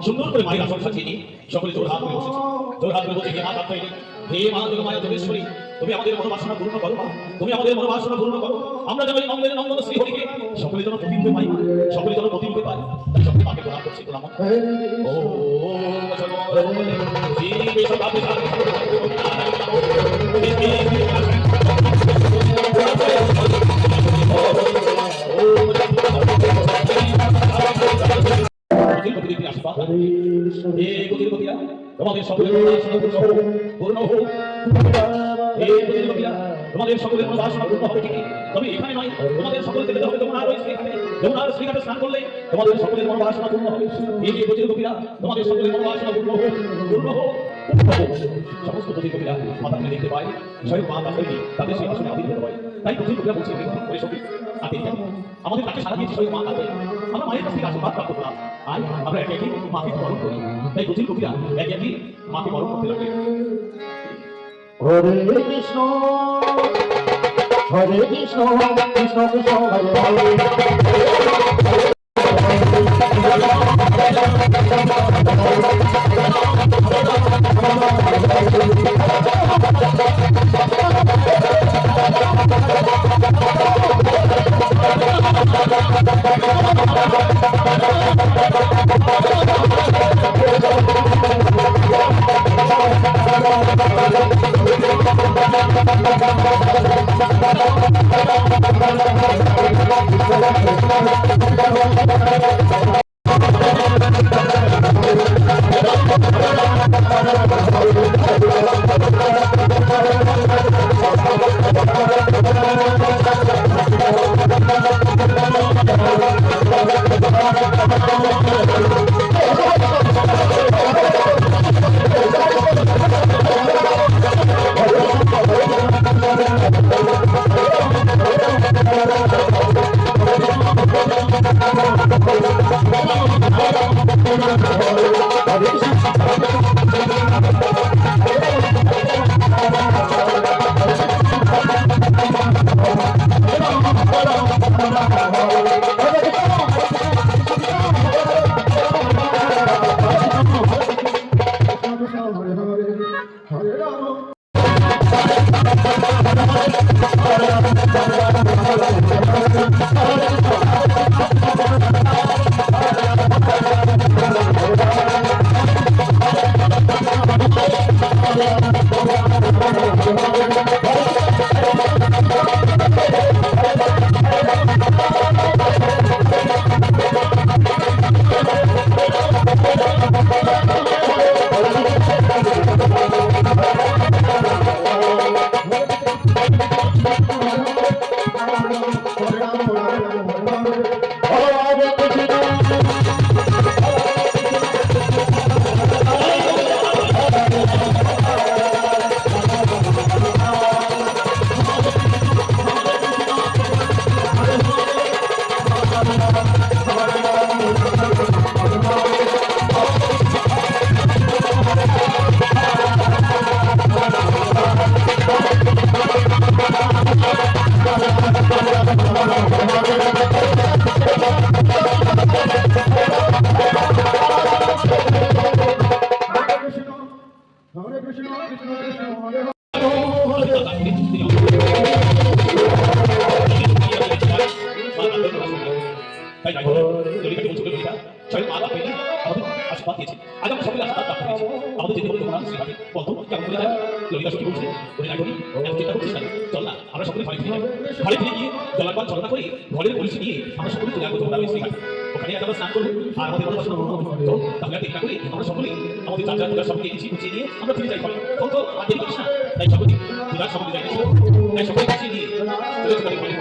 সুন্দর করে মায়ের আসন সাজিয়ে নিয়ে সকলে জোর হাত করে বসেছে। জোর হাত করে বলছে, হে মা কাত্তায়নী, হে মা যোগমায়া যোগেশ্বরী, তুমি আমাদের মনোবাসনা পূর্ণ করো মা, তুমি আমাদের মনোবাসনা পূর্ণ করো। আমরা যেন এই নন্দের নন্দন শ্রীহরিকে সকলে যেন প্রতিম্ব পাই, সকলে যেন প্রতিম্ব পাই। তাই সকলে মাকে প্রণাম করছি। প্রণাম ও তোমাদের সকলের পূর্ণ হোক। তোমাদের সকলের মনোবাসনা পূর্ণ হবে ঠিকই, তবে এখানে নয়, তোমাদের সকলকে যেতে হবে যমুনার ওই শ্রীঘাটে। যমুনার শ্রীঘাটে স্নান করলে তোমাদের সকলের মনোবাসনা পূর্ণ হবে। এই যে গতির গোপীরা, তোমাদের সকলের মনোবাসনা পূর্ণ হোক, পূর্ণ হোক। সমস্ত গতির গোপীরা মাথা তুলে দেখতে পায় স্বয়ং মা কাত্তায়নী তাদের সেই আসনে আবির্ভূত হয়। তাই গতির গোপীরা বলছে, করে সঙ্গে আমাদের কাছে সারা দিয়েছে স্বয়ং মা কাত্তায়নী। আমরা মায়ের কাছ থেকে আশীর্বাদ প্রাপ্ত করলাম, আয় আমরা একে একে মাকে বরণ করি। তাই গতির গোপীরা একে একে মাকে বরণ করতে লাগবে। হরে কৃষ্ণ হরে কৃষ্ণ কৃষ্ণ কৃষ্ণ হরে হরে। ঘরের পুলিশ নিয়ে আমরা সকলে চলে আসবো যমুনার ওই শ্রীঘাটে। ওখানে আমরা স্নান করবো আর আমাদের মনোবাসনা পূর্ণ হবে। তো তাহলে আর দেরি না করে আমরা সকলেই আমাদের চার চার সবকে গুছিয়ে নিয়ে আমরা ফিরে যাই। তো আর দেরি করিস না, তাই সকলে পূজার সকলে যাই, তাই সকলে গুছিয়ে নিয়ে চলে যেতে পারি।